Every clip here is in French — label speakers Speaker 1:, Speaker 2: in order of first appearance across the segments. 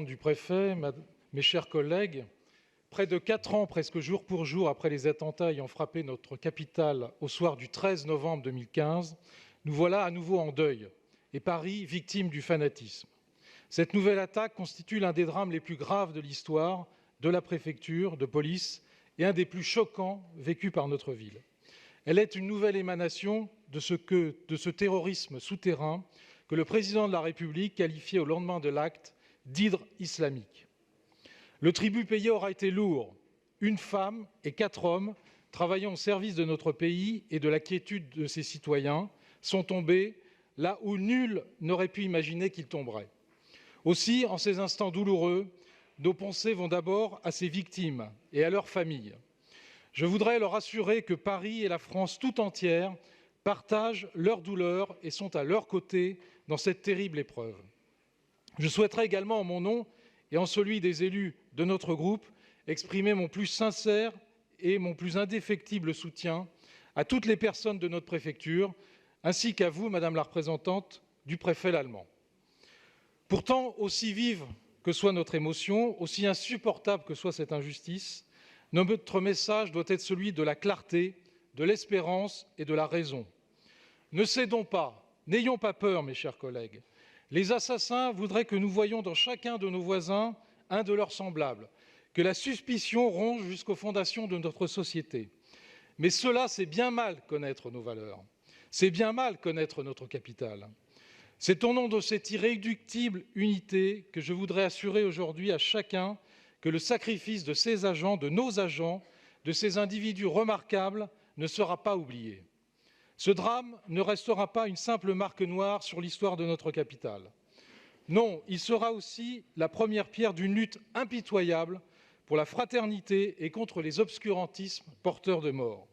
Speaker 1: présidente du préfet, mes chers collègues, près de 4 ans, presque jour pour jour, après les attentats ayant frappé notre capitale au soir du 13 novembre 2015, nous voilà à nouveau en deuil et Paris victime du fanatisme. Cette nouvelle attaque constitue l'un des drames les plus graves de l'histoire de la préfecture de police et un des plus choquants vécus par notre ville. Elle est une nouvelle émanation de ce terrorisme souterrain que le président de la République qualifiait au lendemain de l'acte d'hydre islamique. Le tribut payé aura été lourd. Une femme et 4 hommes travaillant au service de notre pays et de la quiétude de ses citoyens sont tombés là où nul n'aurait pu imaginer qu'ils tomberaient. Aussi, en ces instants douloureux, nos pensées vont d'abord à ces victimes et à leurs familles. Je voudrais leur assurer que Paris et la France tout entière partagent leur douleur et sont à leur côté dans cette terrible épreuve. Je souhaiterais également, en mon nom et en celui des élus de notre groupe, exprimer mon plus sincère et mon plus indéfectible soutien à toutes les personnes de notre préfecture, ainsi qu'à vous, Madame la représentante du préfet Lallement. Pourtant, aussi vive que soit notre émotion, aussi insupportable que soit cette injustice, notre message doit être celui de la clarté, de l'espérance et de la raison. Ne cédons pas, n'ayons pas peur, mes chers collègues. Les assassins voudraient que nous voyions dans chacun de nos voisins un de leurs semblables, que la suspicion ronge jusqu'aux fondations de notre société. Mais cela, c'est bien mal connaître nos valeurs. C'est bien mal connaître notre capitale. C'est au nom de cette irréductible unité que je voudrais assurer aujourd'hui à chacun que le sacrifice de ces agents, de nos agents, de ces individus remarquables ne sera pas oublié. Ce drame ne restera pas une simple marque noire sur l'histoire de notre capitale. Non, il sera aussi la première pierre d'une lutte impitoyable pour la fraternité et contre les obscurantismes porteurs de mort.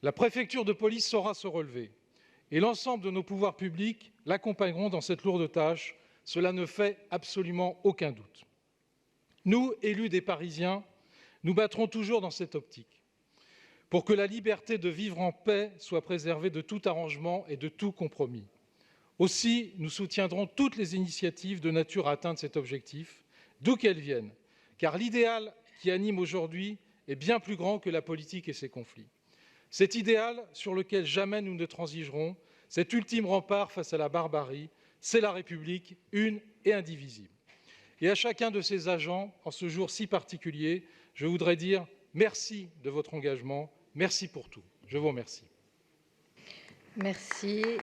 Speaker 1: La préfecture de police saura se relever et l'ensemble de nos pouvoirs publics l'accompagneront dans cette lourde tâche. Cela ne fait absolument aucun doute. Nous, élus des Parisiens, nous battrons toujours dans cette optique pour que la liberté de vivre en paix soit préservée de tout arrangement et de tout compromis. Aussi, nous soutiendrons toutes les initiatives de nature à atteindre cet objectif, d'où qu'elles viennent, car l'idéal qui anime aujourd'hui est bien plus grand que la politique et ses conflits. Cet idéal sur lequel jamais nous ne transigerons, cet ultime rempart face à la barbarie, c'est la République, une et indivisible. Et à chacun de ces agents, en ce jour si particulier, je voudrais dire merci de votre engagement, merci pour tout. Je vous remercie.
Speaker 2: Merci.